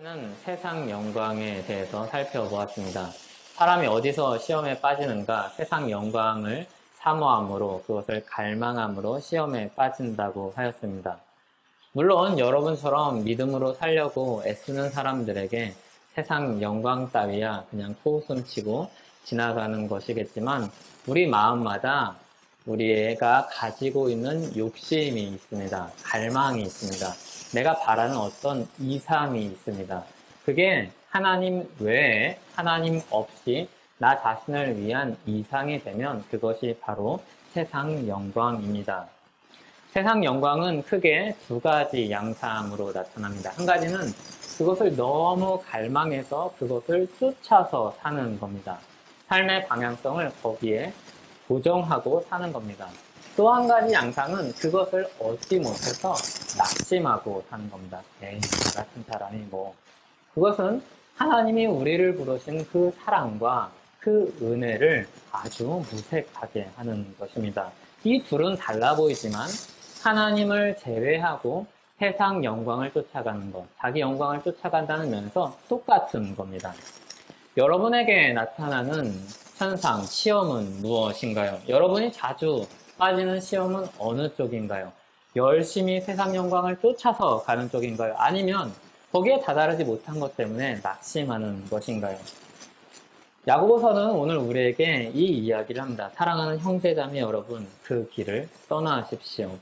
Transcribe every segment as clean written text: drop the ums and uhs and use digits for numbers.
는 세상 영광에 대해서 살펴보았습니다. 사람이 어디서 시험에 빠지는가? 세상 영광을 사모함으로, 그것을 갈망함으로 시험에 빠진다고 하였습니다. 물론 여러분처럼 믿음으로 살려고 애쓰는 사람들에게 세상 영광 따위야 그냥 코웃음치고 지나가는 것이겠지만, 우리 마음마다 우리가 가지고 있는 욕심이 있습니다. 갈망이 있습니다. 내가 바라는 어떤 이상이 있습니다. 그게 하나님 외에, 하나님 없이 나 자신을 위한 이상이 되면 그것이 바로 세상 영광입니다. 세상 영광은 크게 두 가지 양상으로 나타납니다. 한 가지는 그것을 너무 갈망해서 그것을 쫓아서 사는 겁니다. 삶의 방향성을 거기에 고정하고 사는 겁니다. 또 한 가지 양상은 그것을 얻지 못해서 낙심하고 사는 겁니다. 에이, 나 같은 사람이 그것은 하나님이 우리를 부르신 그 사랑과 그 은혜를 아주 무색하게 하는 것입니다. 이 둘은 달라 보이지만 하나님을 제외하고 세상 영광을 쫓아가는 것, 자기 영광을 쫓아간다는 면에서 똑같은 겁니다. 여러분에게 나타나는 현상, 시험은 무엇인가요? 여러분이 자주 빠지는 시험은 어느 쪽인가요? 열심히 세상 영광을 쫓아서 가는 쪽인가요? 아니면 거기에 다다르지 못한 것 때문에 낙심하는 것인가요? 야고보서는 오늘 우리에게 이 이야기를 합니다. 사랑하는 형제자매 여러분, 그 길을 떠나십시오.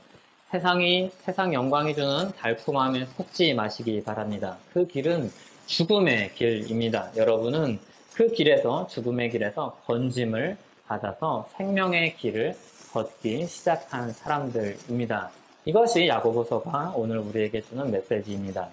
세상 영광이 주는 달콤함에 속지 마시기 바랍니다. 그 길은 죽음의 길입니다. 여러분은 그 길에서, 죽음의 길에서 건짐을 받아서 생명의 길을 걷기 시작한 사람들입니다. 이것이 야고보서가 오늘 우리에게 주는 메시지입니다.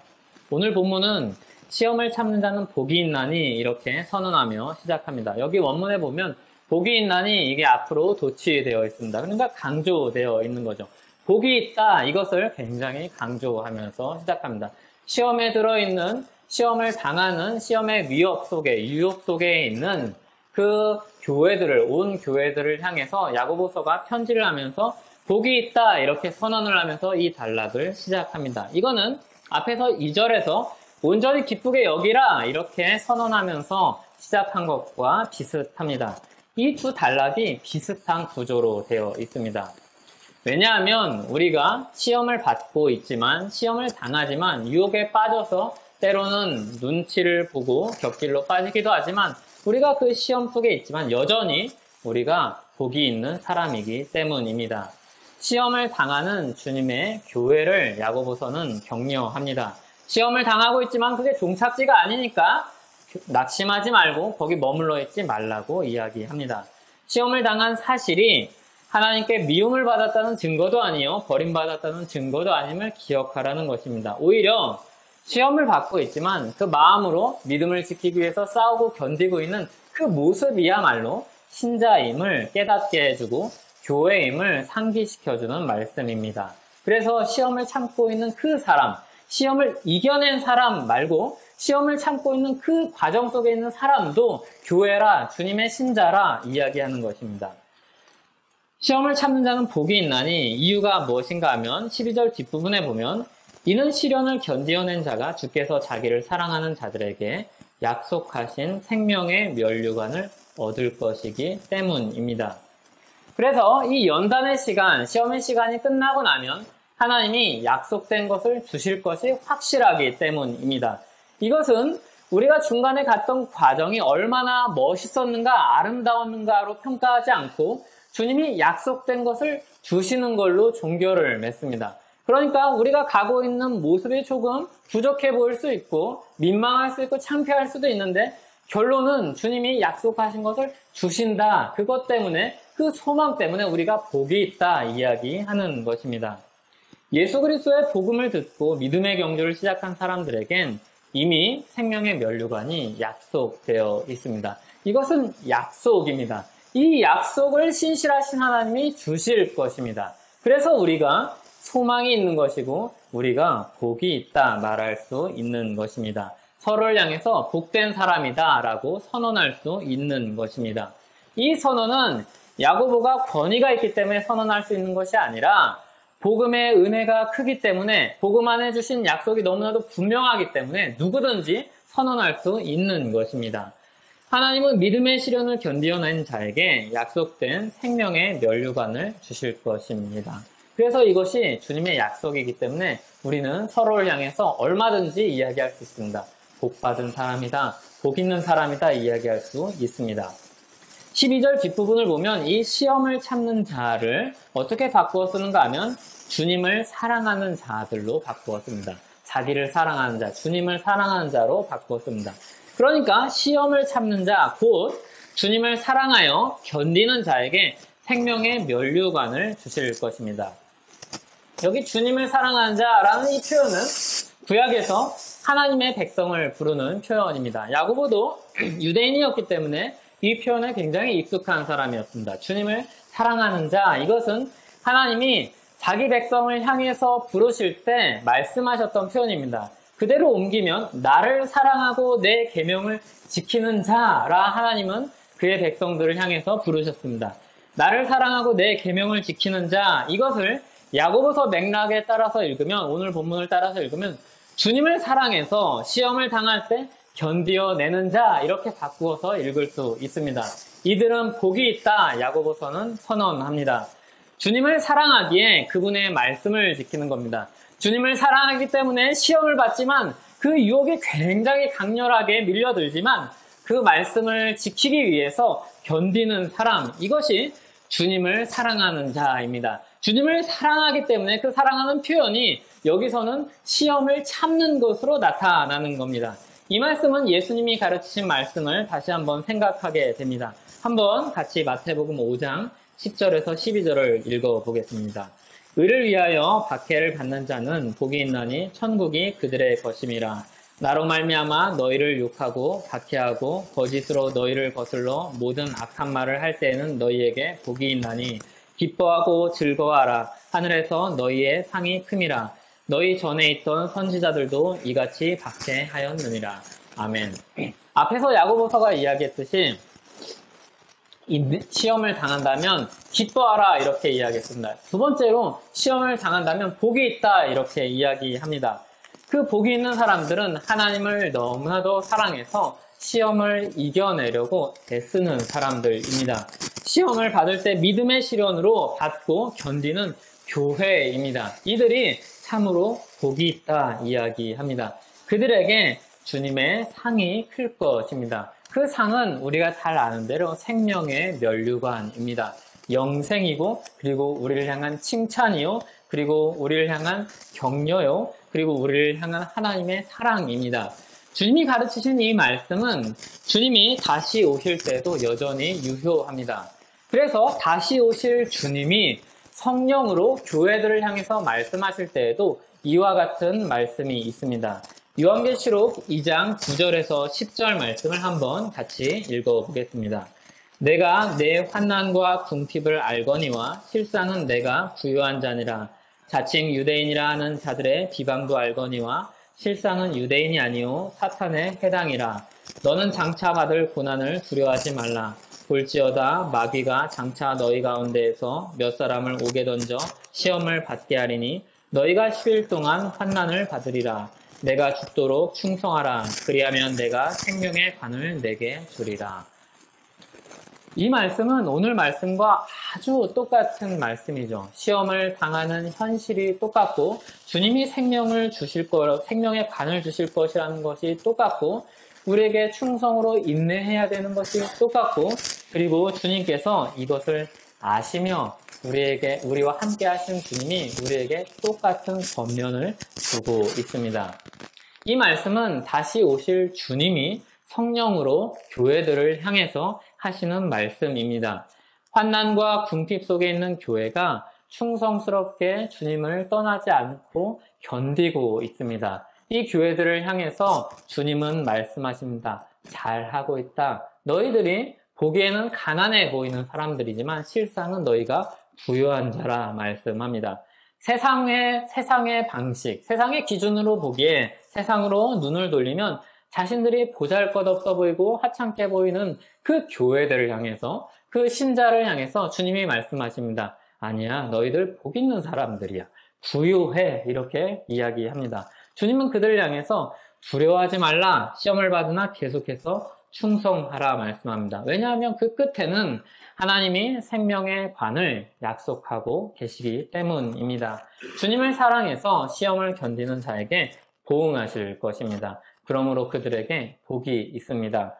오늘 본문은 시험을 참는 자는 복이 있나니 이렇게 선언하며 시작합니다. 여기 원문에 보면 복이 있나니 이게 앞으로 도치되어 있습니다. 그러니까 강조되어 있는 거죠. 복이 있다, 이것을 굉장히 강조하면서 시작합니다. 시험에 들어있는, 시험을 당하는 시험의 위협 속에, 유혹 속에 있는 그 교회들을, 온 교회들을 향해서 야고보서가 편지를 하면서 복이 있다, 이렇게 선언을 하면서 이 단락을 시작합니다. 이거는 앞에서 2절에서 온전히 기쁘게 여기라, 이렇게 선언하면서 시작한 것과 비슷합니다. 이 두 단락이 비슷한 구조로 되어 있습니다. 왜냐하면 우리가 시험을 받고 있지만, 시험을 당하지만, 유혹에 빠져서 때로는 눈치를 보고 곁길로 빠지기도 하지만, 우리가 그 시험 속에 있지만 여전히 우리가 복이 있는 사람이기 때문입니다. 시험을 당하는 주님의 교회를 야고보서는 격려합니다. 시험을 당하고 있지만 그게 종착지가 아니니까 낙심하지 말고 거기 머물러 있지 말라고 이야기합니다. 시험을 당한 사실이 하나님께 미움을 받았다는 증거도 아니요, 버림받았다는 증거도 아님을 기억하라는 것입니다. 오히려 시험을 받고 있지만 그 마음으로 믿음을 지키기 위해서 싸우고 견디고 있는 그 모습이야말로 신자임을 깨닫게 해주고 교회임을 상기시켜주는 말씀입니다. 그래서 시험을 참고 있는 그 사람, 시험을 이겨낸 사람 말고 시험을 참고 있는 그 과정 속에 있는 사람도 교회라, 주님의 신자라 이야기하는 것입니다. 시험을 참는 자는 복이 있나니 이유가 무엇인가 하면 12절 뒷부분에 보면 이는 시련을 견디어낸 자가 주께서 자기를 사랑하는 자들에게 약속하신 생명의 면류관을 얻을 것이기 때문입니다. 그래서 이 연단의 시간, 시험의 시간이 끝나고 나면 하나님이 약속된 것을 주실 것이 확실하기 때문입니다. 이것은 우리가 중간에 갔던 과정이 얼마나 멋있었는가, 아름다웠는가로 평가하지 않고 주님이 약속된 것을 주시는 걸로 종교를 맺습니다. 그러니까 우리가 가고 있는 모습이 조금 부족해 보일 수 있고 민망할 수 있고 창피할 수도 있는데 결론은 주님이 약속하신 것을 주신다. 그것 때문에, 그 소망 때문에 우리가 복이 있다 이야기하는 것입니다. 예수 그리스도의 복음을 듣고 믿음의 경주를 시작한 사람들에겐 이미 생명의 면류관이 약속되어 있습니다. 이것은 약속입니다. 이 약속을 신실하신 하나님이 주실 것입니다. 그래서 우리가 소망이 있는 것이고 우리가 복이 있다 말할 수 있는 것입니다. 서로를 향해서 복된 사람이다 라고 선언할 수 있는 것입니다. 이 선언은 야고보가 권위가 있기 때문에 선언할 수 있는 것이 아니라 복음의 은혜가 크기 때문에 복음 안에 주신 약속이 너무나도 분명하기 때문에 누구든지 선언할 수 있는 것입니다. 하나님은 믿음의 시련을 견디어낸 자에게 약속된 생명의 면류관을 주실 것입니다. 그래서 이것이 주님의 약속이기 때문에 우리는 서로를 향해서 얼마든지 이야기할 수 있습니다. 복 받은 사람이다, 복 있는 사람이다 이야기할 수 있습니다. 12절 뒷부분을 보면 이 시험을 참는 자를 어떻게 바꾸어 쓰는가 하면 주님을 사랑하는 자들로 바꾸어 씁니다. 자기를 사랑하는 자, 주님을 사랑하는 자로 바꾸어 씁니다. 그러니까 시험을 참는 자, 곧 주님을 사랑하여 견디는 자에게 생명의 면류관을 주실 것입니다. 여기 주님을 사랑하는 자라는 이 표현은 구약에서 하나님의 백성을 부르는 표현입니다. 야고보도 유대인이었기 때문에 이 표현에 굉장히 익숙한 사람이었습니다. 주님을 사랑하는 자, 이것은 하나님이 자기 백성을 향해서 부르실 때 말씀하셨던 표현입니다. 그대로 옮기면 나를 사랑하고 내 계명을 지키는 자라 하나님은 그의 백성들을 향해서 부르셨습니다. 나를 사랑하고 내 계명을 지키는 자, 이것을 야고보서 맥락에 따라서 읽으면, 오늘 본문을 따라서 읽으면 주님을 사랑해서 시험을 당할 때 견디어내는 자, 이렇게 바꾸어서 읽을 수 있습니다. 이들은 복이 있다, 야고보서는 선언합니다. 주님을 사랑하기에 그분의 말씀을 지키는 겁니다. 주님을 사랑하기 때문에 시험을 받지만 그 유혹이 굉장히 강렬하게 밀려들지만 그 말씀을 지키기 위해서 견디는 사람, 이것이 주님을 사랑하는 자입니다. 주님을 사랑하기 때문에 그 사랑하는 표현이 여기서는 시험을 참는 것으로 나타나는 겁니다. 이 말씀은 예수님이 가르치신 말씀을 다시 한번 생각하게 됩니다. 한번 같이 마태복음 5장 10절에서 12절을 읽어보겠습니다. 의를 위하여 박해를 받는 자는 복이 있나니 천국이 그들의 것임이라. 나로 말미암아 너희를 욕하고 박해하고 거짓으로 너희를 거슬러 모든 악한 말을 할 때에는 너희에게 복이 있나니 기뻐하고 즐거워하라. 하늘에서 너희의 상이 큼이라. 너희 전에 있던 선지자들도 이같이 박해하였느니라. 아멘. 앞에서 야고보서가 이야기했듯이 이 시험을 당한다면 기뻐하라 이렇게 이야기했습니다. 두 번째로 시험을 당한다면 복이 있다 이렇게 이야기합니다. 그 복이 있는 사람들은 하나님을 너무나도 사랑해서 시험을 이겨내려고 애쓰는 사람들입니다. 시험을 받을 때 믿음의 시련으로 받고 견디는 교회입니다. 이들이 참으로 복이 있다 이야기합니다. 그들에게 주님의 상이 클 것입니다. 그 상은 우리가 잘 아는 대로 생명의 면류관입니다. 영생이고, 그리고 우리를 향한 칭찬이요, 그리고 우리를 향한 격려요, 그리고 우리를 향한 하나님의 사랑입니다. 주님이 가르치신 이 말씀은 주님이 다시 오실 때도 여전히 유효합니다. 그래서 다시 오실 주님이 성령으로 교회들을 향해서 말씀하실 때에도 이와 같은 말씀이 있습니다. 요한계시록 2장 9절에서 10절 말씀을 한번 같이 읽어보겠습니다. 내가 내 환난과 궁핍을 알거니와 실상은 내가 부유한 자니라. 자칭 유대인이라 하는 자들의 비방도 알거니와 실상은 유대인이 아니요 사탄의 해당이라. 너는 장차 받을 고난을 두려워하지 말라. 볼지어다 마귀가 장차 너희 가운데에서 몇 사람을 오게 던져 시험을 받게 하리니 너희가 10일 동안 환난을 받으리라. 내가 죽도록 충성하라. 그리하면 내가 생명의 관을 내게 주리라. 이 말씀은 오늘 말씀과 아주 똑같은 말씀이죠. 시험을 당하는 현실이 똑같고 주님이 생명을 주실 것, 생명의 관을 주실 것이라는 것이 똑같고 우리에게 충성으로 인내해야 되는 것이 똑같고 그리고 주님께서 이것을 아시며 우리와 함께 하신 주님이 우리에게 똑같은 권면을 주고 있습니다. 이 말씀은 다시 오실 주님이 성령으로 교회들을 향해서 하시는 말씀입니다. 환난과 궁핍 속에 있는 교회가 충성스럽게 주님을 떠나지 않고 견디고 있습니다. 이 교회들을 향해서 주님은 말씀하십니다. 잘하고 있다. 너희들이 보기에는 가난해 보이는 사람들이지만 실상은 너희가 부유한 자라 말씀합니다. 세상의 방식, 세상의 기준으로 보기에 세상으로 눈을 돌리면 자신들이 보잘것없어 보이고 하찮게 보이는 그 교회들을 향해서 그 신자를 향해서 주님이 말씀하십니다. 아니야, 너희들 복 있는 사람들이야. 부유해 이렇게 이야기합니다. 주님은 그들을 향해서 두려워하지 말라, 시험을 받으나 계속해서 충성하라 말씀합니다. 왜냐하면 그 끝에는 하나님이 생명의 관을 약속하고 계시기 때문입니다. 주님을 사랑해서 시험을 견디는 자에게 보응하실 것입니다. 그러므로 그들에게 복이 있습니다.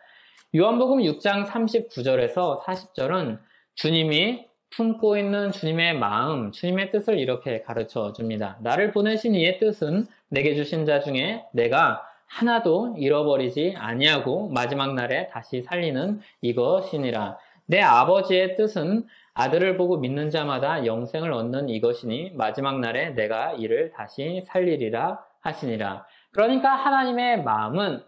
요한복음 6장 39절에서 40절은 주님이 품고 있는 주님의 마음, 주님의 뜻을 이렇게 가르쳐 줍니다. 나를 보내신 이의 뜻은 내게 주신 자 중에 내가 하나도 잃어버리지 아니하고 마지막 날에 다시 살리는 이것이니라. 내 아버지의 뜻은 아들을 보고 믿는 자마다 영생을 얻는 이것이니 마지막 날에 내가 이를 다시 살리리라 하시니라. 그러니까 하나님의 마음은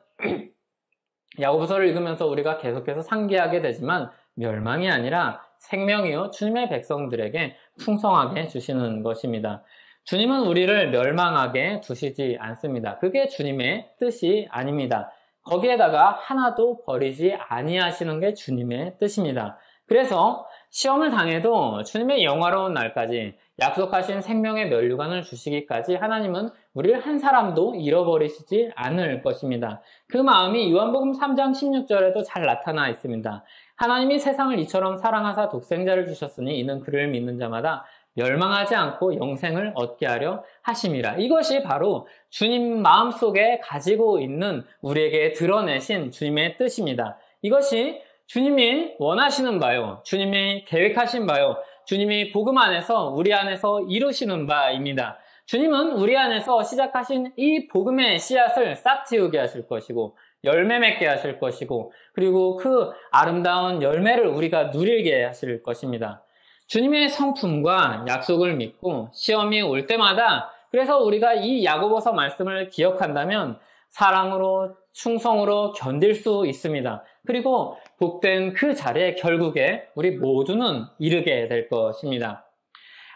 야고보서를 읽으면서 우리가 계속해서 상기하게 되지만 멸망이 아니라 생명이요 주님의 백성들에게 풍성하게 주시는 것입니다. 주님은 우리를 멸망하게 두시지 않습니다. 그게 주님의 뜻이 아닙니다. 거기에다가 하나도 버리지 아니하시는 게 주님의 뜻입니다. 그래서 시험을 당해도 주님의 영화로운 날까지 약속하신 생명의 면류관을 주시기까지 하나님은 우리를 한 사람도 잃어버리시지 않을 것입니다. 그 마음이 요한복음 3장 16절에도 잘 나타나 있습니다. 하나님이 세상을 이처럼 사랑하사 독생자를 주셨으니 이는 그를 믿는 자마다 멸망하지 않고 영생을 얻게 하려 하심이라. 이것이 바로 주님 마음속에 가지고 있는 우리에게 드러내신 주님의 뜻입니다. 이것이 주님이 원하시는 바요, 주님이 계획하신 바요, 주님이 복음 안에서 우리 안에서 이루시는 바입니다. 주님은 우리 안에서 시작하신 이 복음의 씨앗을 싹 틔우게 하실 것이고 열매 맺게 하실 것이고 그리고 그 아름다운 열매를 우리가 누리게 하실 것입니다. 주님의 성품과 약속을 믿고 시험이 올 때마다 그래서 우리가 이 야고보서 말씀을 기억한다면 사랑으로 충성으로 견딜 수 있습니다. 그리고 복된 그 자리에 결국에 우리 모두는 이르게 될 것입니다.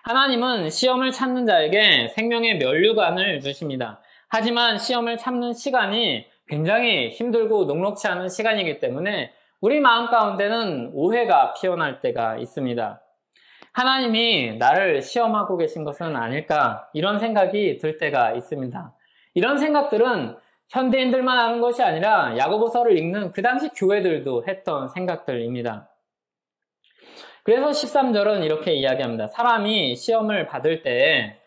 하나님은 시험을 찾는 자에게 생명의 면류관을 주십니다. 하지만 시험을 참는 시간이 굉장히 힘들고 녹록치 않은 시간이기 때문에 우리 마음 가운데는 오해가 피어날 때가 있습니다. 하나님이 나를 시험하고 계신 것은 아닐까 이런 생각이 들 때가 있습니다. 이런 생각들은 현대인들만 하는 것이 아니라 야고보서를 읽는 그 당시 교회들도 했던 생각들입니다. 그래서 13절은 이렇게 이야기합니다. 사람이 시험을 받을 때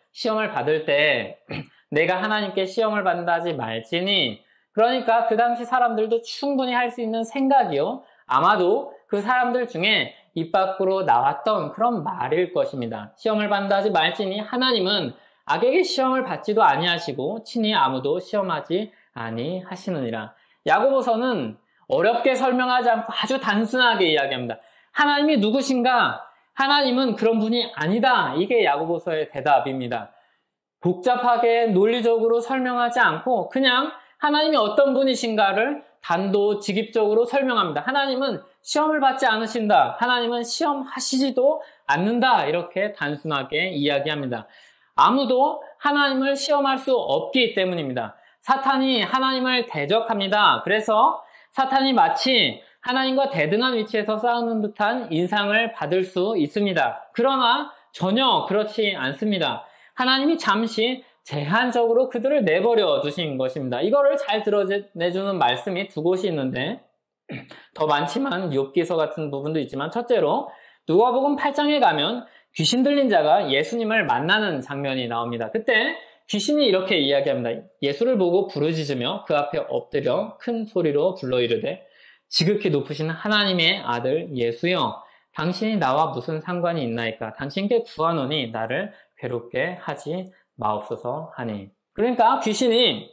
내가 하나님께 시험을 받는다 하지 말지니, 그러니까 그 당시 사람들도 충분히 할 수 있는 생각이요, 아마도 그 사람들 중에 입 밖으로 나왔던 그런 말일 것입니다. 시험을 받는다 하지 말지니 하나님은 악에게 시험을 받지도 아니하시고 친히 아무도 시험하지 아니하시느니라. 야고보서는 어렵게 설명하지 않고 아주 단순하게 이야기합니다. 하나님이 누구신가? 하나님은 그런 분이 아니다. 이게 야고보서의 대답입니다. 복잡하게 논리적으로 설명하지 않고 그냥 하나님이 어떤 분이신가를 단도직입적으로 설명합니다. 하나님은 시험을 받지 않으신다. 하나님은 시험하시지도 않는다. 이렇게 단순하게 이야기합니다. 아무도 하나님을 시험할 수 없기 때문입니다. 사탄이 하나님을 대적합니다. 그래서 사탄이 마치 하나님과 대등한 위치에서 싸우는 듯한 인상을 받을 수 있습니다. 그러나 전혀 그렇지 않습니다. 하나님이 잠시 제한적으로 그들을 내버려 두신 것입니다. 이거를 잘 드러내주는 말씀이 두 곳이 있는데 더 많지만 욥기서 같은 부분도 있지만, 첫째로 누가복음 8장에 가면 귀신 들린 자가 예수님을 만나는 장면이 나옵니다. 그때 귀신이 이렇게 이야기합니다. 예수를 보고 부르짖으며 그 앞에 엎드려 큰 소리로 불러 이르되 지극히 높으신 하나님의 아들 예수여, 당신이 나와 무슨 상관이 있나이까? 당신께 구하노니 나를 괴롭게 하지 마옵소서 하니. 그러니까 귀신이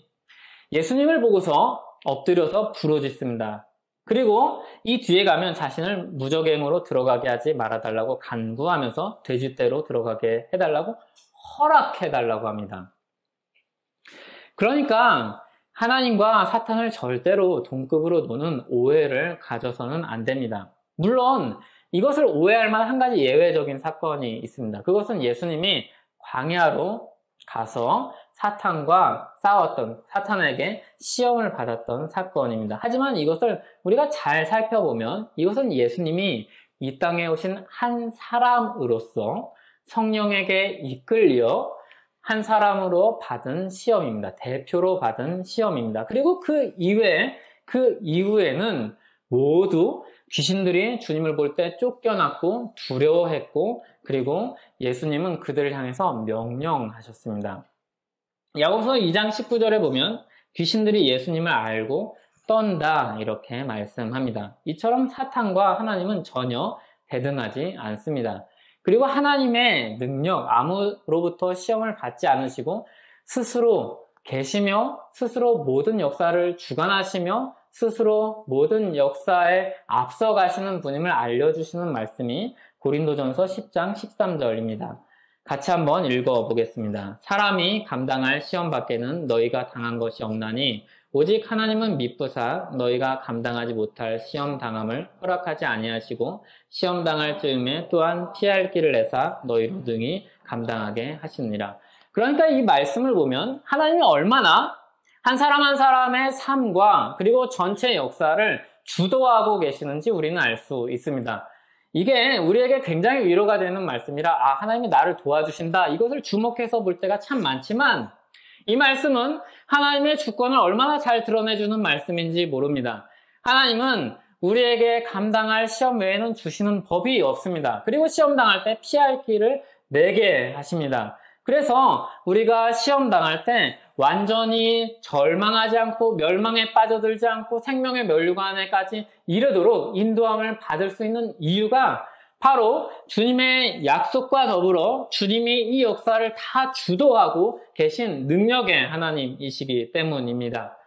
예수님을 보고서 엎드려서 부르짖습니다. 그리고 이 뒤에 가면 자신을 무적행으로 들어가게 하지 말아달라고 간구하면서 돼지떼로 들어가게 해달라고 허락해달라고 합니다. 그러니까 하나님과 사탄을 절대로 동급으로 노는 오해를 가져서는 안 됩니다. 물론 이것을 오해할 만한 한 가지 예외적인 사건이 있습니다. 그것은 예수님이 광야로 가서 사탄과 싸웠던, 사탄에게 시험을 받았던 사건입니다. 하지만 이것을 우리가 잘 살펴보면 이것은 예수님이 이 땅에 오신 한 사람으로서 성령에게 이끌려 한 사람으로 받은 시험입니다. 대표로 받은 시험입니다. 그리고 그 이후에는 모두 귀신들이 주님을 볼 때 쫓겨났고 두려워했고, 그리고 예수님은 그들을 향해서 명령하셨습니다. 야고보서 2장 19절에 보면 귀신들이 예수님을 알고 떤다 이렇게 말씀합니다. 이처럼 사탄과 하나님은 전혀 대등하지 않습니다. 그리고 하나님의 능력, 아무로부터 시험을 받지 않으시고 스스로 계시며 스스로 모든 역사를 주관하시며 스스로 모든 역사에 앞서가시는 분임을 알려주시는 말씀이 고린도전서 10장 13절입니다. 같이 한번 읽어보겠습니다. 사람이 감당할 시험 밖에는 너희가 당한 것이 없나니 오직 하나님은 미쁘사 너희가 감당하지 못할 시험 당함을 허락하지 아니하시고 시험 당할 즈음에 또한 피할 길을 내사 너희로 등이 감당하게 하시느니라. 그러니까 이 말씀을 보면 하나님이 얼마나 한 사람 한 사람의 삶과 그리고 전체 역사를 주도하고 계시는지 우리는 알 수 있습니다. 이게 우리에게 굉장히 위로가 되는 말씀이라 하나님이 나를 도와주신다, 이것을 주목해서 볼 때가 참 많지만 이 말씀은 하나님의 주권을 얼마나 잘 드러내주는 말씀인지 모릅니다. 하나님은 우리에게 감당할 시험 외에는 주시는 법이 없습니다. 그리고 시험 당할 때 피할 길을 내게 하십니다. 그래서 우리가 시험 당할 때 완전히 절망하지 않고 멸망에 빠져들지 않고 생명의 멸류관에까지 이르도록 인도함을 받을 수 있는 이유가 바로 주님의 약속과 더불어 주님이 이 역사를 다 주도하고 계신 능력의 하나님이시기 때문입니다.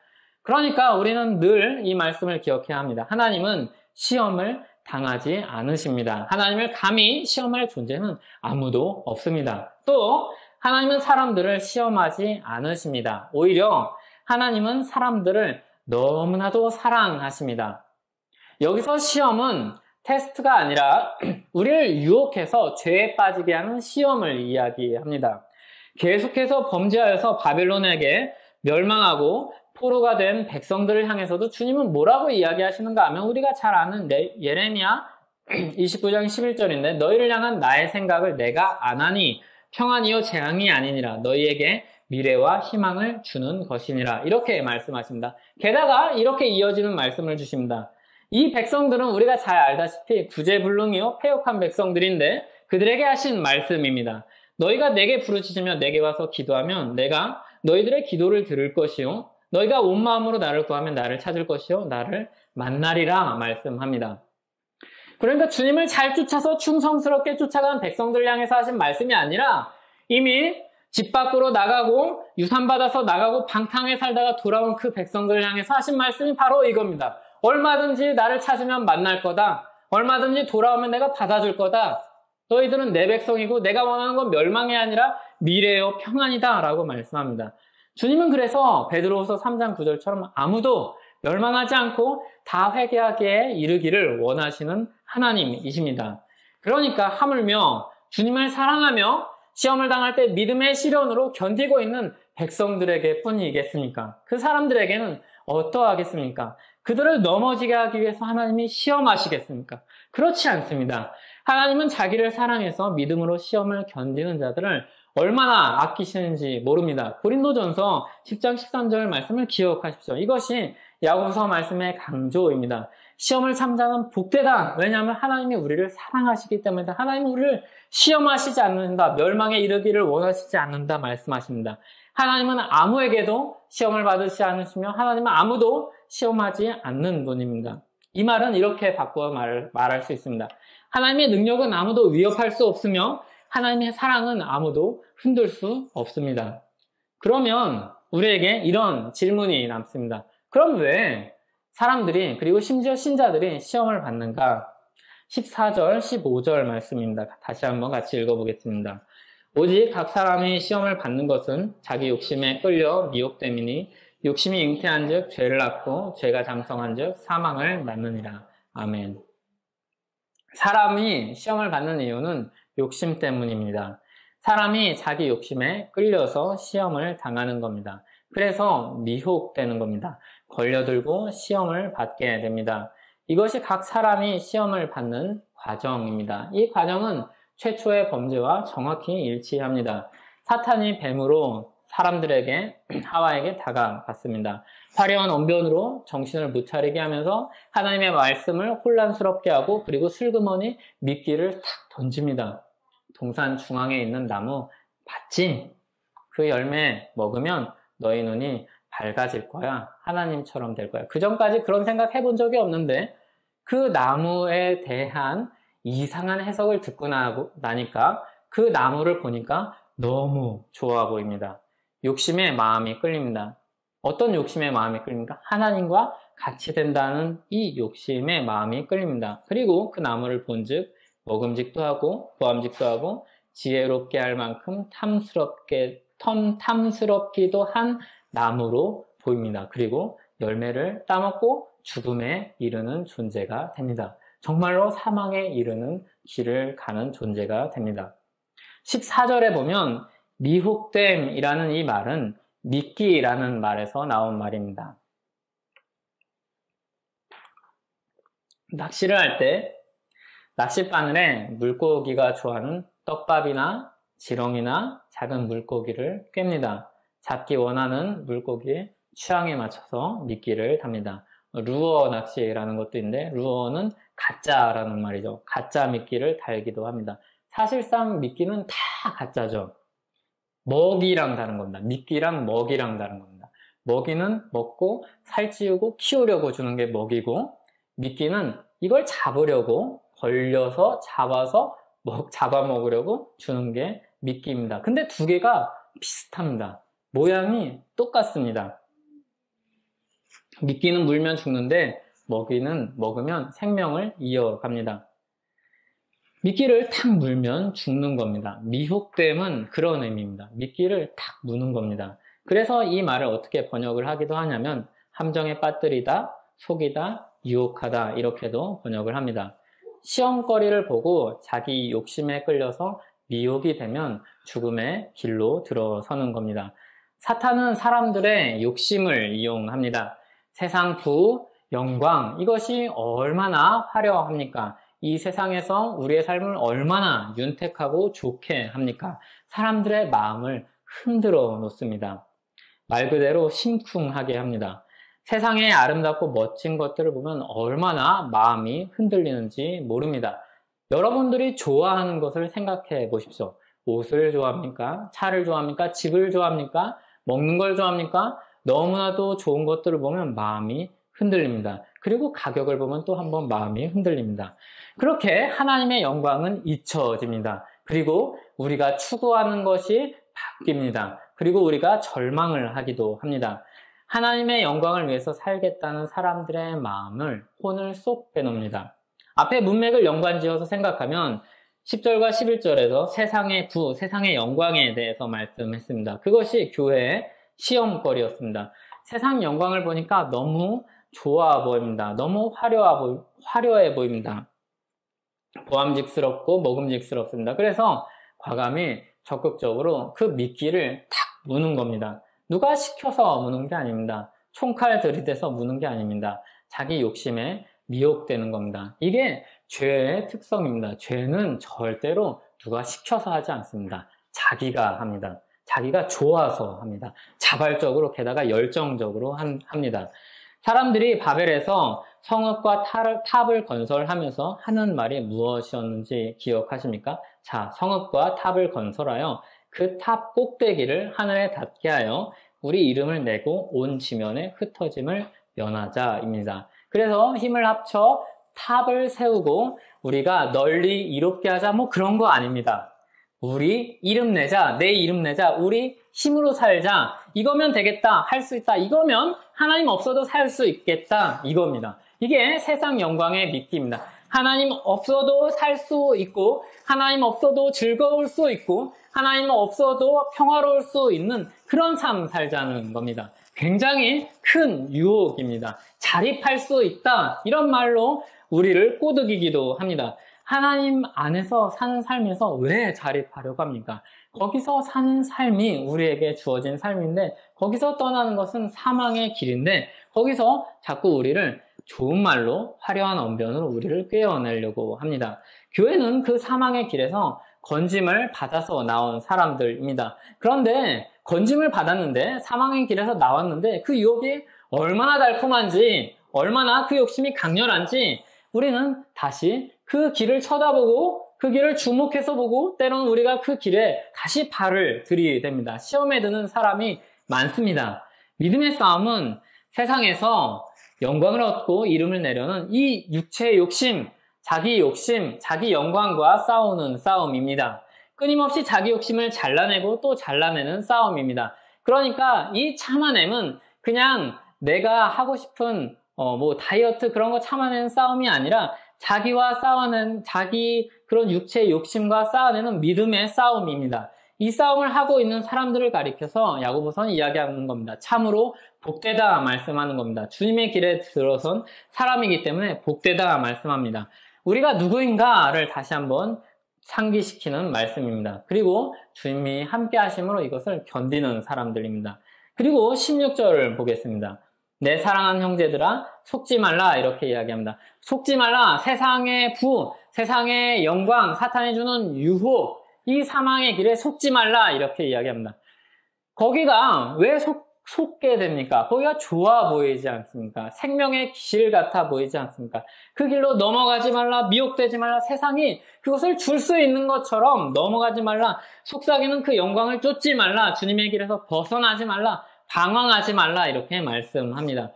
그러니까 우리는 늘 이 말씀을 기억해야 합니다. 하나님은 시험을 당하지 않으십니다. 하나님을 감히 시험할 존재는 아무도 없습니다. 또 하나님은 사람들을 시험하지 않으십니다. 오히려 하나님은 사람들을 너무나도 사랑하십니다. 여기서 시험은 테스트가 아니라 우리를 유혹해서 죄에 빠지게 하는 시험을 이야기합니다. 계속해서 범죄하여서 바벨론에게 멸망하고 포로가 된 백성들을 향해서도 주님은 뭐라고 이야기하시는가 하면 우리가 잘 아는 예레미야 29장 11절인데 너희를 향한 나의 생각을 내가 아나니 평안이요 재앙이 아니니라 너희에게 미래와 희망을 주는 것이니라 이렇게 말씀하십니다. 게다가 이렇게 이어지는 말씀을 주십니다. 이 백성들은 우리가 잘 알다시피 구제불능이요 패역한 백성들인데 그들에게 하신 말씀입니다. 너희가 내게 부르짖으며 내게 와서 기도하면 내가 너희들의 기도를 들을 것이요 너희가 온 마음으로 나를 구하면 나를 찾을 것이요 나를 만나리라 말씀합니다. 그러니까 주님을 잘 쫓아서 충성스럽게 쫓아간 백성들을 향해서 하신 말씀이 아니라 이미 집 밖으로 나가고 유산받아서 나가고 방탕에 살다가 돌아온 그 백성들을 향해서 하신 말씀이 바로 이겁니다. 얼마든지 나를 찾으면 만날 거다. 얼마든지 돌아오면 내가 받아줄 거다. 너희들은 내 백성이고 내가 원하는 건 멸망이 아니라 미래요 평안이다 라고 말씀합니다. 주님은 그래서 베드로후서 3장 9절처럼 아무도 멸망하지 않고 다 회개하기에 이르기를 원하시는 하나님이십니다. 그러니까 하물며 주님을 사랑하며 시험을 당할 때 믿음의 시련으로 견디고 있는 백성들에게 뿐이겠습니까? 그 사람들에게는 어떠하겠습니까? 그들을 넘어지게 하기 위해서 하나님이 시험하시겠습니까? 그렇지 않습니다. 하나님은 자기를 사랑해서 믿음으로 시험을 견디는 자들을 얼마나 아끼시는지 모릅니다. 고린도전서 10장 13절 말씀을 기억하십시오. 이것이 야고보서 말씀의 강조입니다. 시험을 참자는 복되다. 왜냐하면 하나님이 우리를 사랑하시기 때문이다. 하나님은 우리를 시험하시지 않는다. 멸망에 이르기를 원하시지 않는다 말씀하십니다. 하나님은 아무에게도 시험을 받으시지 않으시며 하나님은 아무도 시험하지 않는 분입니다. 이 말은 이렇게 바꾸어 말할 수 있습니다. 하나님의 능력은 아무도 위협할 수 없으며 하나님의 사랑은 아무도 흔들 수 없습니다. 그러면 우리에게 이런 질문이 남습니다. 그럼 왜 사람들이 그리고 심지어 신자들이 시험을 받는가? 14절, 15절 말씀입니다. 다시 한번 같이 읽어보겠습니다. 오직 각 사람이 시험을 받는 것은 자기 욕심에 끌려 미혹됨이니 욕심이 잉태한 즉 죄를 낳고 죄가 장성한 즉 사망을 낳느니라. 아멘. 사람이 시험을 받는 이유는 욕심 때문입니다. 사람이 자기 욕심에 끌려서 시험을 당하는 겁니다. 그래서 미혹되는 겁니다. 걸려들고 시험을 받게 됩니다. 이것이 각 사람이 시험을 받는 과정입니다. 이 과정은 최초의 범죄와 정확히 일치합니다. 사탄이 뱀으로 사람들에게, 하와에게 다가갔습니다. 화려한 언변으로 정신을 못 차리게 하면서 하나님의 말씀을 혼란스럽게 하고, 그리고 슬그머니 미끼를 탁 던집니다. 동산 중앙에 있는 나무 봤지? 그 열매 먹으면 너희 눈이 밝아질 거야. 하나님처럼 될 거야. 그 전까지 그런 생각 해본 적이 없는데 그 나무에 대한 이상한 해석을 듣고 나니까 그 나무를 보니까 너무 좋아 보입니다. 욕심의 마음이 끌립니다. 어떤 욕심의 마음이 끌립니까? 하나님과 같이 된다는 이 욕심의 마음이 끌립니다. 그리고 그 나무를 본즉 먹음직도 하고 보암직도 하고 지혜롭게 할 만큼 탐스럽기도 한 나무로 보입니다. 그리고 열매를 따먹고 죽음에 이르는 존재가 됩니다. 정말로 사망에 이르는 길을 가는 존재가 됩니다. 14절에 보면 미혹됨이라는 이 말은 미끼라는 말에서 나온 말입니다. 낚시를 할 때 낚싯바늘에 물고기가 좋아하는 떡밥이나 지렁이나 작은 물고기를 꿰입니다. 잡기 원하는 물고기의 취향에 맞춰서 미끼를 답니다. 루어 낚시라는 것도 있는데 루어는 가짜라는 말이죠. 가짜 미끼를 달기도 합니다. 사실상 미끼는 다 가짜죠. 먹이랑 다른 겁니다. 미끼랑 먹이랑 다른 겁니다. 먹이는 먹고 살찌우고 키우려고 주는 게 먹이고, 미끼는 이걸 잡으려고 걸려서 잡아서 잡아먹으려고 주는 게 미끼입니다. 근데 두 개가 비슷합니다. 모양이 똑같습니다. 미끼는 물면 죽는데 먹이는 먹으면 생명을 이어갑니다. 미끼를 탁 물면 죽는 겁니다. 미혹됨은 그런 의미입니다. 미끼를 탁 무는 겁니다. 그래서 이 말을 어떻게 번역을 하기도 하냐면 함정에 빠뜨리다, 속이다, 유혹하다 이렇게도 번역을 합니다. 시험거리를 보고 자기 욕심에 끌려서 미혹이 되면 죽음의 길로 들어서는 겁니다. 사탄은 사람들의 욕심을 이용합니다. 세상 부, 영광 이것이 얼마나 화려합니까? 이 세상에서 우리의 삶을 얼마나 윤택하고 좋게 합니까? 사람들의 마음을 흔들어 놓습니다. 말 그대로 심쿵하게 합니다. 세상의 아름답고 멋진 것들을 보면 얼마나 마음이 흔들리는지 모릅니다. 여러분들이 좋아하는 것을 생각해 보십시오. 옷을 좋아합니까? 차를 좋아합니까? 집을 좋아합니까? 먹는 걸 좋아합니까? 너무나도 좋은 것들을 보면 마음이 흔들립니다. 그리고 가격을 보면 또 한번 마음이 흔들립니다. 그렇게 하나님의 영광은 잊혀집니다. 그리고 우리가 추구하는 것이 바뀝니다. 그리고 우리가 절망을 하기도 합니다. 하나님의 영광을 위해서 살겠다는 사람들의 마음을 혼을 쏙 빼놓습니다. 앞에 문맥을 연관지어서 생각하면 10절과 11절에서 세상의 부, 세상의 영광에 대해서 말씀했습니다. 그것이 교회의 시험거리였습니다. 세상 영광을 보니까 너무 좋아 보입니다. 너무 화려해 보입니다. 보암직스럽고 먹음직스럽습니다. 그래서 과감히 적극적으로 그 미끼를 탁 무는 겁니다. 누가 시켜서 무는 게 아닙니다. 총칼 들이대서 무는 게 아닙니다. 자기 욕심에 미혹되는 겁니다. 이게 죄의 특성입니다. 죄는 절대로 누가 시켜서 하지 않습니다. 자기가 합니다. 자기가 좋아서 합니다. 자발적으로 게다가 열정적으로 합니다. 사람들이 바벨에서 성읍과 탑을 건설하면서 하는 말이 무엇이었는지 기억하십니까? 자, 성읍과 탑을 건설하여 그 탑 꼭대기를 하늘에 닿게 하여 우리 이름을 내고 온 지면에 흩어짐을 면하자입니다. 그래서 힘을 합쳐 탑을 세우고 우리가 널리 이롭게 하자 뭐 그런 거 아닙니다. 우리 이름 내자, 내 이름 내자, 우리 힘으로 살자, 이거면 되겠다, 할 수 있다, 이거면 하나님 없어도 살 수 있겠다, 이겁니다. 이게 세상 영광의 미끼입니다. 하나님 없어도 살 수 있고, 하나님 없어도 즐거울 수 있고, 하나님 없어도 평화로울 수 있는 그런 삶 살자는 겁니다. 굉장히 큰 유혹입니다. 자립할 수 있다, 이런 말로 우리를 꼬드기기도 합니다. 하나님 안에서 사는 삶에서 왜 자립하려고 합니까? 거기서 사는 삶이 우리에게 주어진 삶인데 거기서 떠나는 것은 사망의 길인데 거기서 자꾸 우리를 좋은 말로 화려한 언변으로 우리를 꿰어내려고 합니다. 교회는 그 사망의 길에서 건짐을 받아서 나온 사람들입니다. 그런데 건짐을 받았는데 사망의 길에서 나왔는데 그 유혹이 얼마나 달콤한지, 얼마나 그 욕심이 강렬한지 우리는 다시 그 길을 쳐다보고 그 길을 주목해서 보고 때로는 우리가 그 길에 다시 발을 들이게 됩니다. 시험에 드는 사람이 많습니다. 믿음의 싸움은 세상에서 영광을 얻고 이름을 내려는 이 육체의 욕심, 자기 영광과 싸우는 싸움입니다. 끊임없이 자기 욕심을 잘라내고 또 잘라내는 싸움입니다. 그러니까 이 참아냄은 그냥 내가 하고 싶은 다이어트 그런 거 참아내는 싸움이 아니라 자기와 싸우는 자기 그런 육체의 욕심과 싸워내는 믿음의 싸움입니다. 이 싸움을 하고 있는 사람들을 가리켜서 야고보서는 이야기하는 겁니다. 참으로 복되다 말씀하는 겁니다. 주님의 길에 들어선 사람이기 때문에 복되다 말씀합니다. 우리가 누구인가를 다시 한번 상기시키는 말씀입니다. 그리고 주님이 함께 하심으로 이것을 견디는 사람들입니다. 그리고 16절을 보겠습니다. 내 사랑하는 형제들아 속지 말라 이렇게 이야기합니다. 속지 말라. 세상의 세상의 영광, 사탄이 주는 유혹, 이 사망의 길에 속지 말라 이렇게 이야기합니다. 거기가 왜 속게 됩니까? 거기가 좋아 보이지 않습니까? 생명의 길 같아 보이지 않습니까? 그 길로 넘어가지 말라, 미혹되지 말라, 세상이 그것을 줄 수 있는 것처럼 넘어가지 말라, 속삭이는 그 영광을 쫓지 말라, 주님의 길에서 벗어나지 말라, 방황하지 말라 이렇게 말씀합니다.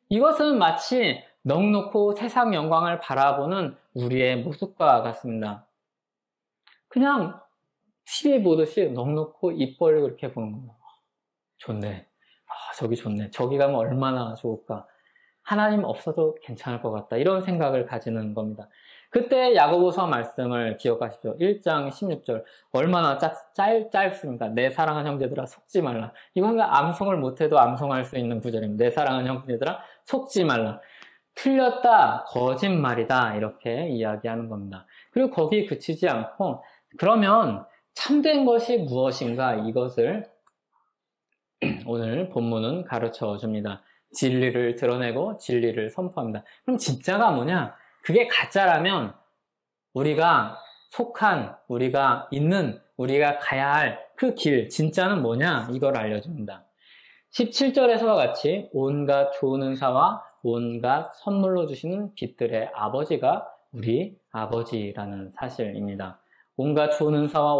이것은 마치 넋놓고 세상 영광을 바라보는 우리의 모습과 같습니다. 그냥 TV 보듯이 넋놓고 입 벌리고 이렇게 보는 겁니다. 좋네. 저기 좋네. 저기 가면 얼마나 좋을까. 하나님 없어도 괜찮을 것 같다. 이런 생각을 가지는 겁니다. 그때 야고보서 말씀을 기억하십시오. 1장 16절. 얼마나 짧습니까? 내 사랑하는 형제들아 속지 말라. 이건 암송을 못해도 암송할 수 있는 구절입니다. 내 사랑하는 형제들아 속지 말라. 틀렸다, 거짓말이다 이렇게 이야기하는 겁니다. 그리고 거기에 그치지 않고 그러면 참된 것이 무엇인가 이것을 오늘 본문은 가르쳐 줍니다. 진리를 드러내고 진리를 선포합니다. 그럼 진짜가 뭐냐? 그게 가짜라면 우리가 속한, 우리가 있는, 우리가 가야 할 그 길, 진짜는 뭐냐? 이걸 알려줍니다. 17절에서와 같이 온갖 좋은 은사와 온갖 선물로 주시는 빛들의 아버지가 우리 아버지라는 사실입니다. 온갖 좋은 은사와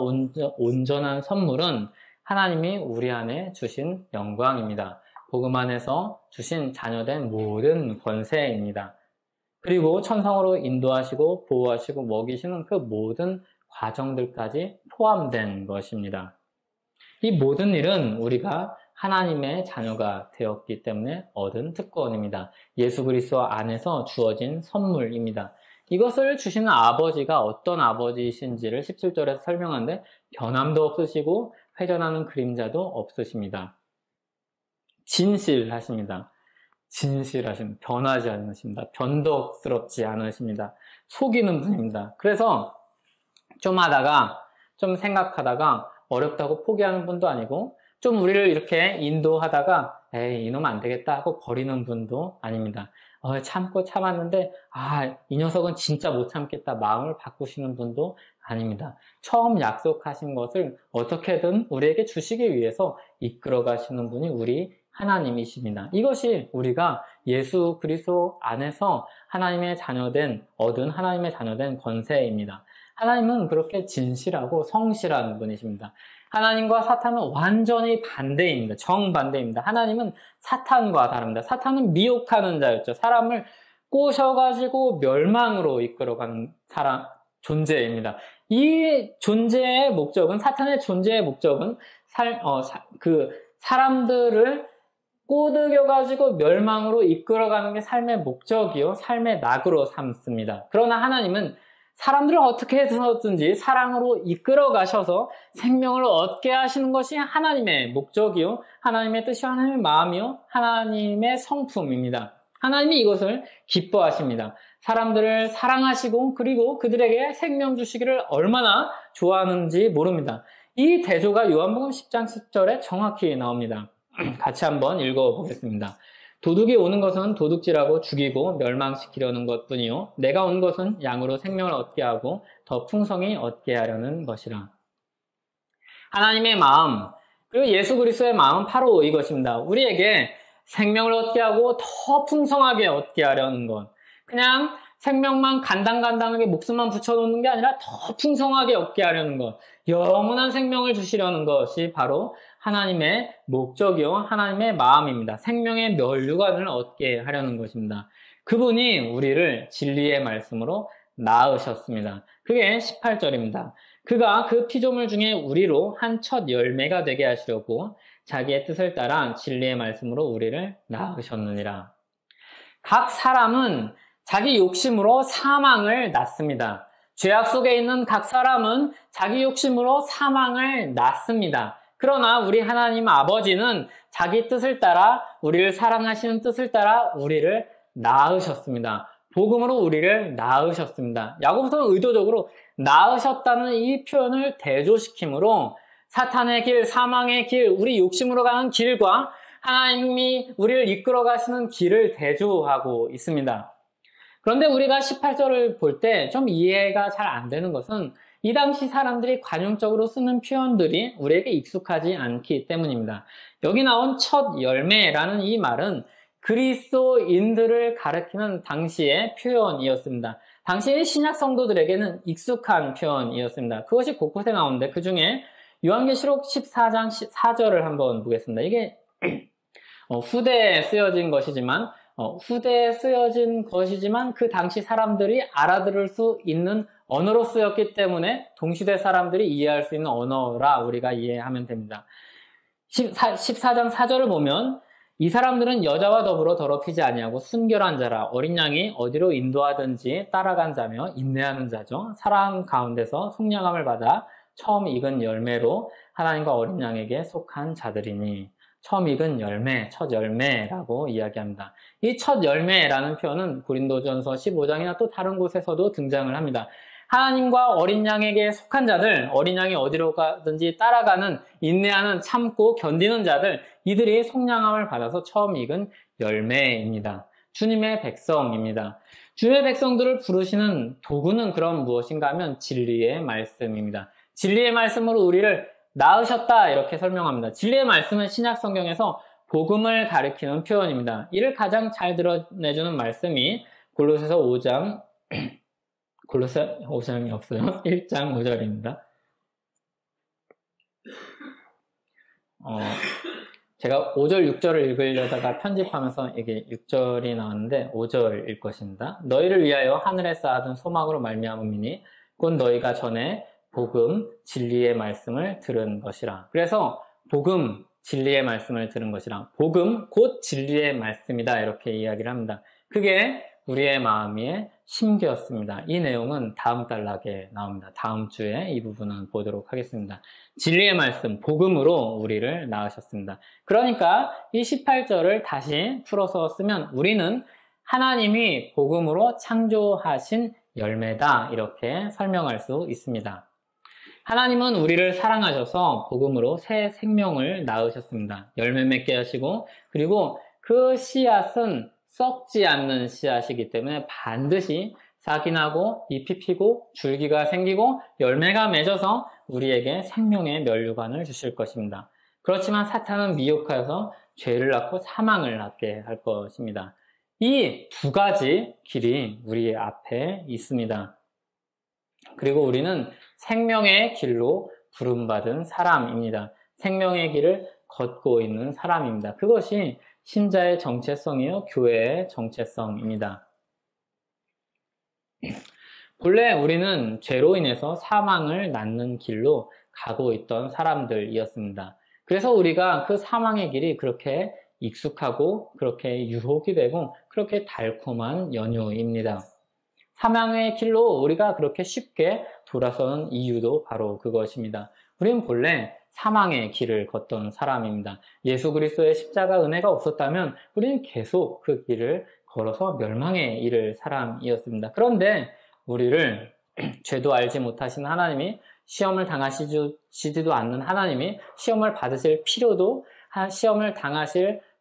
온전한 선물은 하나님이 우리 안에 주신 영광입니다. 복음 안에서 주신 자녀된 모든 권세입니다. 그리고 천성으로 인도하시고 보호하시고 먹이시는 그 모든 과정들까지 포함된 것입니다. 이 모든 일은 우리가 하나님의 자녀가 되었기 때문에 얻은 특권입니다. 예수 그리스도 안에서 주어진 선물입니다. 이것을 주시는 아버지가 어떤 아버지이신지를 17절에서 설명하는데 변함도 없으시고 회전하는 그림자도 없으십니다. 진실하십니다. 변하지 않으십니다. 변덕스럽지 않으십니다. 속이는 분입니다. 그래서 좀 하다가 좀 생각하다가 어렵다고 포기하는 분도 아니고 좀 우리를 이렇게 인도하다가 에이 이놈 안 되겠다 하고 버리는 분도 아닙니다. 참고 참았는데 이 녀석은 진짜 못 참겠다 마음을 바꾸시는 분도 아닙니다. 처음 약속하신 것을 어떻게든 우리에게 주시기 위해서 이끌어 가시는 분이 우리 하나님이십니다. 이것이 우리가 예수 그리스도 안에서 얻은 하나님의 자녀된 권세입니다. 하나님은 그렇게 진실하고 성실한 분이십니다. 하나님과 사탄은 완전히 반대입니다. 정반대입니다. 하나님은 사탄과 다릅니다. 사탄은 미혹하는 자였죠. 사람을 꼬셔가지고 멸망으로 이끌어가는 존재입니다. 이 존재의 목적은, 사탄의 존재의 목적은 사람들을 꼬드겨가지고 멸망으로 이끌어가는 게 삶의 목적이요, 삶의 낙으로 삼습니다. 그러나 하나님은 사람들을 어떻게 해서든지 사랑으로 이끌어 가셔서 생명을 얻게 하시는 것이 하나님의 목적이요, 하나님의 뜻이요, 하나님의 마음이요, 하나님의 성품입니다. 하나님이 이것을 기뻐하십니다. 사람들을 사랑하시고 그리고 그들에게 생명 주시기를 얼마나 좋아하는지 모릅니다. 이 대조가 요한복음 10장 10절에 정확히 나옵니다. 같이 한번 읽어보겠습니다. 도둑이 오는 것은 도둑질하고 죽이고 멸망시키려는 것뿐이요 내가 온 것은 양으로 생명을 얻게 하고 더 풍성히 얻게 하려는 것이라. 하나님의 마음 그리고 예수 그리스도의 마음은 바로 이것입니다. 우리에게 생명을 얻게 하고 더 풍성하게 얻게 하려는 것. 그냥 생명만 간당간당하게 목숨만 붙여놓는 게 아니라 더 풍성하게 얻게 하려는 것. 영원한 생명을 주시려는 것이 바로 하나님의 목적이요 하나님의 마음입니다. 생명의 면류관을 얻게 하려는 것입니다. 그분이 우리를 진리의 말씀으로 낳으셨습니다. 그게 18절입니다. 그가 그 피조물 중에 우리로 한 첫 열매가 되게 하시려고 자기의 뜻을 따라 진리의 말씀으로 우리를 낳으셨느니라. 각 사람은 자기 욕심으로 사망을 낳습니다. 죄악 속에 있는 각 사람은 자기 욕심으로 사망을 낳습니다. 그러나 우리 하나님 아버지는 자기 뜻을 따라 우리를 사랑하시는 뜻을 따라 우리를 낳으셨습니다. 복음으로 우리를 낳으셨습니다. 야고보서는 의도적으로 낳으셨다는 이 표현을 대조시키므로 사탄의 길, 사망의 길, 우리 욕심으로 가는 길과 하나님이 우리를 이끌어 가시는 길을 대조하고 있습니다. 그런데 우리가 18절을 볼 때 좀 이해가 잘 안 되는 것은 이 당시 사람들이 관용적으로 쓰는 표현들이 우리에게 익숙하지 않기 때문입니다. 여기 나온 첫 열매라는 이 말은 그리스도인들을 가리키는 당시의 표현이었습니다. 당시의 신약 성도들에게는 익숙한 표현이었습니다. 그것이 곳곳에 나오는데 그 중에 요한계시록 14장 4절을 한번 보겠습니다. 이게 후대에 쓰여진 것이지만 그 당시 사람들이 알아들을 수 있는 언어로 쓰였기 때문에 동시대 사람들이 이해할 수 있는 언어라 우리가 이해하면 됩니다. 14장 4절을 보면 이 사람들은 여자와 더불어 더럽히지 아니하고 순결한 자라 어린 양이 어디로 인도하든지 따라간 자며 인내하는 자죠. 사람 가운데서 속량함을 받아 처음 익은 열매로 하나님과 어린 양에게 속한 자들이니 처음 익은 열매, 첫 열매라고 이야기합니다. 이 첫 열매라는 표현은 고린도전서 15장이나 또 다른 곳에서도 등장을 합니다. 하나님과 어린 양에게 속한 자들, 어린 양이 어디로 가든지 따라가는, 인내하는, 참고 견디는 자들, 이들이 속량함을 받아서 처음 익은 열매입니다. 주님의 백성입니다. 주의 백성들을 부르시는 도구는 그럼 무엇인가 하면 진리의 말씀입니다. 진리의 말씀으로 우리를 낳으셨다 이렇게 설명합니다. 진리의 말씀은 신약 성경에서 복음을 가리키는 표현입니다. 이를 가장 잘 드러내주는 말씀이 골로새서 5장 골로새 5장이 없어요. 1장 5절입니다. 제가 5절, 6절을 읽으려다가 편집하면서 이게 6절이 나왔는데 5절일 것입니다. 너희를 위하여 하늘에 쌓아둔 소망으로 말미암음이니 곧 너희가 전에 복음, 진리의 말씀을 들은 것이라. 그래서 복음, 진리의 말씀을 들은 것이라. 복음, 곧 진리의 말씀이다. 이렇게 이야기를 합니다. 그게 우리의 마음에 심기였습니다. 이 내용은 다음 단락에 나옵니다. 다음 주에 이 부분은 보도록 하겠습니다. 진리의 말씀, 복음으로 우리를 낳으셨습니다. 그러니까 이 18절을 다시 풀어서 쓰면 우리는 하나님이 복음으로 창조하신 열매다 이렇게 설명할 수 있습니다. 하나님은 우리를 사랑하셔서 복음으로 새 생명을 낳으셨습니다. 열매 맺게 하시고 그리고 그 씨앗은 썩지 않는 씨앗이기 때문에 반드시 싹이 나고 잎이 피고 줄기가 생기고 열매가 맺어서 우리에게 생명의 면류관을 주실 것입니다. 그렇지만 사탄은 미혹하여서 죄를 낳고 사망을 낳게 할 것입니다. 이 두 가지 길이 우리 앞에 있습니다. 그리고 우리는 생명의 길로 부름받은 사람입니다. 생명의 길을 걷고 있는 사람입니다. 그것이 신자의 정체성이요, 교회의 정체성입니다. 본래 우리는 죄로 인해서 사망을 낳는 길로 가고 있던 사람들이었습니다. 그래서 우리가 그 사망의 길이 그렇게 익숙하고 그렇게 유혹이 되고 그렇게 달콤한 연유입니다. 사망의 길로 우리가 그렇게 쉽게 돌아서는 이유도 바로 그것입니다. 우리는 본래 사망의 길을 걷던 사람입니다. 예수 그리스도의 십자가 은혜가 없었다면 우리는 계속 그 길을 걸어서 멸망에 이를 사람이었습니다. 그런데 우리를 죄도 알지 못하시는 하나님이 시험을 당하시지도 않는 하나님이 시험을 받으실 필요도 시험을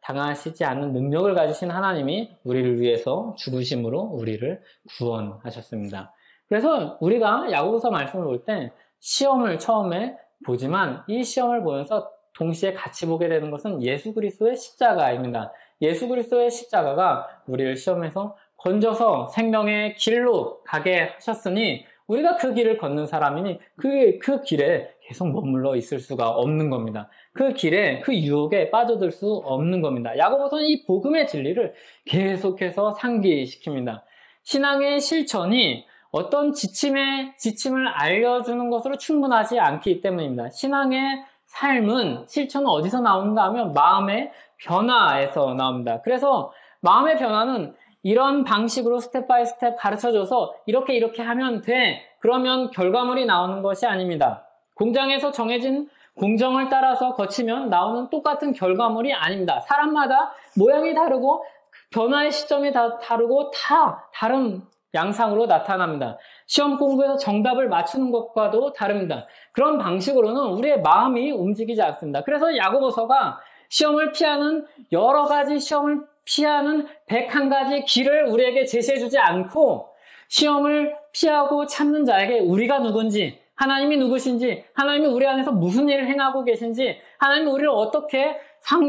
당하시지 않는 능력을 가지신 하나님이 우리를 위해서 죽으심으로 우리를 구원하셨습니다. 그래서 우리가 야고보서 말씀을 볼 때 시험을 처음에 보지만 이 시험을 보면서 동시에 같이 보게 되는 것은 예수 그리스도의 십자가입니다. 예수 그리스도의 십자가가 우리를 시험에서 건져서 생명의 길로 가게 하셨으니 우리가 그 길을 걷는 사람이니 그 길에 계속 머물러 있을 수가 없는 겁니다. 그 길에 그 유혹에 빠져들 수 없는 겁니다. 야고보서는 이 복음의 진리를 계속해서 상기시킵니다. 신앙의 실천이 어떤 지침을 알려주는 것으로 충분하지 않기 때문입니다. 신앙의 삶은 실천은 어디서 나오는가 하면 마음의 변화에서 나옵니다. 그래서 마음의 변화는 이런 방식으로 스텝 바이 스텝 가르쳐줘서 이렇게 하면 돼. 그러면 결과물이 나오는 것이 아닙니다. 공장에서 정해진 공정을 따라서 거치면 나오는 똑같은 결과물이 아닙니다. 사람마다 모양이 다르고 변화의 시점이 다 다르고 다 다른 양상으로 나타납니다. 시험 공부에서 정답을 맞추는 것과도 다릅니다. 그런 방식으로는 우리의 마음이 움직이지 않습니다. 그래서 야고보서가 시험을 피하는 여러 가지 시험을 피하는 101가지 길을 우리에게 제시해주지 않고 시험을 피하고 참는 자에게 우리가 누군지, 하나님이 누구신지, 하나님이 우리 안에서 무슨 일을 행하고 계신지, 하나님이 우리를 어떻게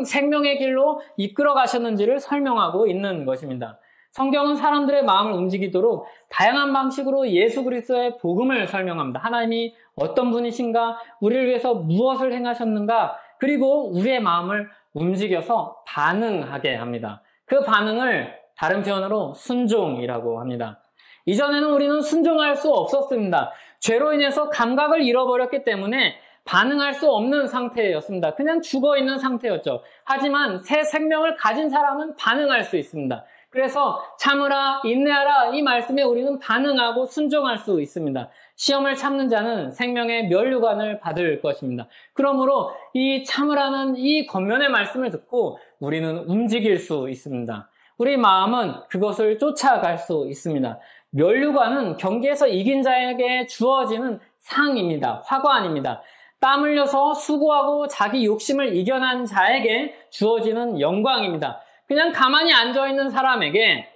생명의 길로 이끌어 가셨는지를 설명하고 있는 것입니다. 성경은 사람들의 마음을 움직이도록 다양한 방식으로 예수 그리스도의 복음을 설명합니다. 하나님이 어떤 분이신가, 우리를 위해서 무엇을 행하셨는가, 그리고 우리의 마음을 움직여서 반응하게 합니다. 그 반응을 다른 표현으로 순종이라고 합니다. 이전에는 우리는 순종할 수 없었습니다. 죄로 인해서 감각을 잃어버렸기 때문에 반응할 수 없는 상태였습니다. 그냥 죽어있는 상태였죠. 하지만 새 생명을 가진 사람은 반응할 수 있습니다. 그래서 참으라, 인내하라 이 말씀에 우리는 반응하고 순종할 수 있습니다. 시험을 참는 자는 생명의 면류관을 받을 것입니다. 그러므로 이 참으라는 이 겉면의 말씀을 듣고 우리는 움직일 수 있습니다. 우리 마음은 그것을 쫓아갈 수 있습니다. 면류관은 경기에서 이긴 자에게 주어지는 상입니다. 화관입니다. 땀 흘려서 수고하고 자기 욕심을 이겨낸 자에게 주어지는 영광입니다. 그냥 가만히 앉아있는 사람에게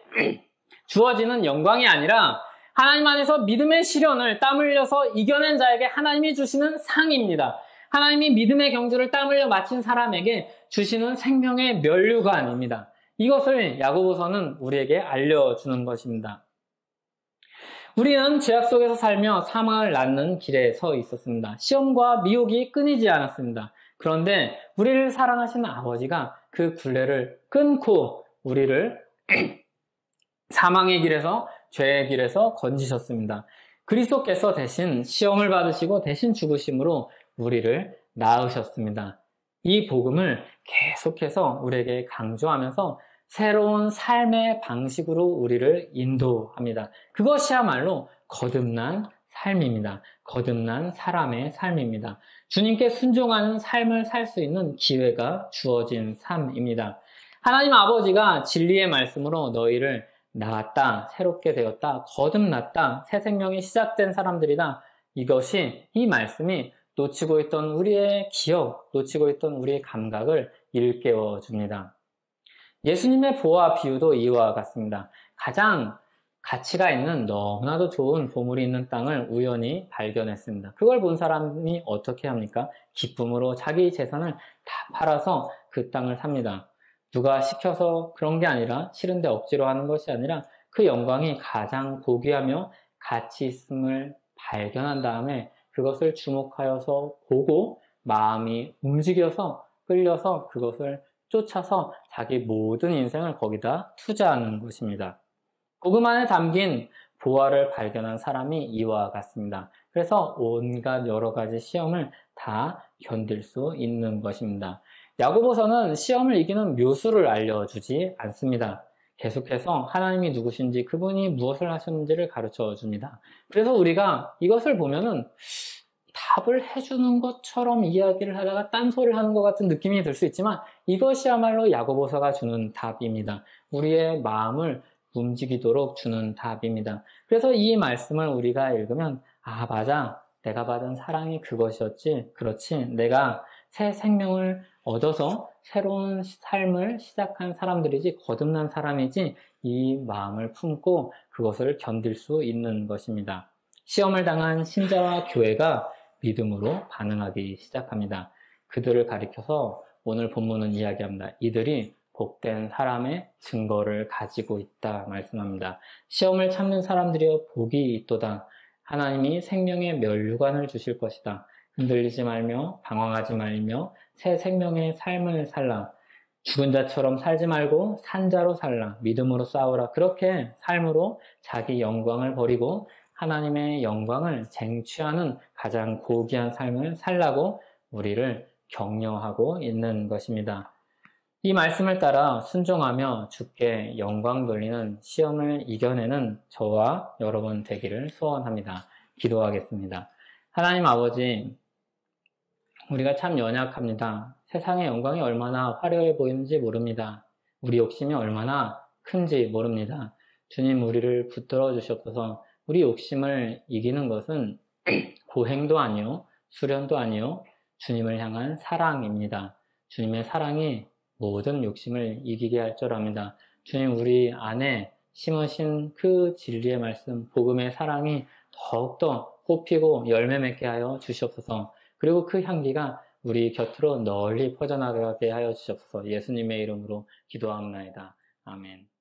주어지는 영광이 아니라 하나님 안에서 믿음의 시련을 땀 흘려서 이겨낸 자에게 하나님이 주시는 상입니다. 하나님이 믿음의 경주를 땀 흘려 마친 사람에게 주시는 생명의 면류관입니다. 이것을 야고보서는 우리에게 알려주는 것입니다. 우리는 죄악 속에서 살며 사망을 낳는 길에 서 있었습니다. 시험과 미혹이 끊이지 않았습니다. 그런데 우리를 사랑하시는 아버지가 그 굴레를 끊고 우리를 사망의 길에서, 죄의 길에서 건지셨습니다. 그리스도께서 대신 시험을 받으시고 대신 죽으심으로 우리를 낳으셨습니다. 이 복음을 계속해서 우리에게 강조하면서 새로운 삶의 방식으로 우리를 인도합니다. 그것이야말로 거듭난 삶입니다. 거듭난 사람의 삶입니다. 주님께 순종하는 삶을 살 수 있는 기회가 주어진 삶입니다. 하나님 아버지가 진리의 말씀으로 너희를 낳았다, 새롭게 되었다, 거듭났다, 새 생명이 시작된 사람들이다. 이 말씀이 놓치고 있던 우리의 기억, 놓치고 있던 우리의 감각을 일깨워 줍니다. 예수님의 보화 비유도 이와 같습니다. 가장 가치가 있는 너무나도 좋은 보물이 있는 땅을 우연히 발견했습니다. 그걸 본 사람이 어떻게 합니까? 기쁨으로 자기 재산을 다 팔아서 그 땅을 삽니다. 누가 시켜서 그런 게 아니라, 싫은데 억지로 하는 것이 아니라 그 영광이 가장 고귀하며 가치 있음을 발견한 다음에 그것을 주목하여서 보고 마음이 움직여서 끌려서 그것을 쫓아서 자기 모든 인생을 거기다 투자하는 것입니다. 복음 안에 담긴 보화를 발견한 사람이 이와 같습니다. 그래서 온갖 여러 가지 시험을 다 견딜 수 있는 것입니다. 야고보서는 시험을 이기는 묘수를 알려주지 않습니다. 계속해서 하나님이 누구신지, 그분이 무엇을 하셨는지를 가르쳐 줍니다. 그래서 우리가 이것을 보면은 답을 해주는 것처럼 이야기를 하다가 딴소리를 하는 것 같은 느낌이 들 수 있지만 이것이야말로 야고보서가 주는 답입니다. 우리의 마음을 움직이도록 주는 답입니다. 그래서 이 말씀을 우리가 읽으면 아, 맞아. 내가 받은 사랑이 그것이었지. 그렇지. 내가 새 생명을 얻어서 새로운 삶을 시작한 사람들이지 거듭난 사람이지 이 마음을 품고 그것을 견딜 수 있는 것입니다. 시험을 당한 신자와 교회가 믿음으로 반응하기 시작합니다. 그들을 가리켜서 오늘 본문은 이야기합니다. 이들이 복된 사람의 증거를 가지고 있다 말씀합니다. 시험을 참는 사람들이여 복이 있도다. 하나님이 생명의 면류관을 주실 것이다. 흔들리지 말며 방황하지 말며 새 생명의 삶을 살라. 죽은 자처럼 살지 말고 산 자로 살라. 믿음으로 싸우라. 그렇게 삶으로 자기 영광을 버리고 하나님의 영광을 쟁취하는 가장 고귀한 삶을 살라고 우리를 격려하고 있는 것입니다. 이 말씀을 따라 순종하며 주께 영광 돌리는 시험을 이겨내는 저와 여러분 되기를 소원합니다. 기도하겠습니다. 하나님 아버지, 우리가 참 연약합니다. 세상의 영광이 얼마나 화려해 보이는지 모릅니다. 우리 욕심이 얼마나 큰지 모릅니다. 주님, 우리를 붙들어 주시옵소서. 우리 욕심을 이기는 것은 고행도 아니요, 수련도 아니요, 주님을 향한 사랑입니다. 주님의 사랑이 모든 욕심을 이기게 할 줄 압니다. 주님, 우리 안에 심으신 그 진리의 말씀, 복음의 사랑이 더욱더 꽃피고 열매 맺게 하여 주시옵소서. 그리고 그 향기가 우리 곁으로 널리 퍼져나가게 하여 주시옵소서. 예수님의 이름으로 기도하옵나이다. 아멘.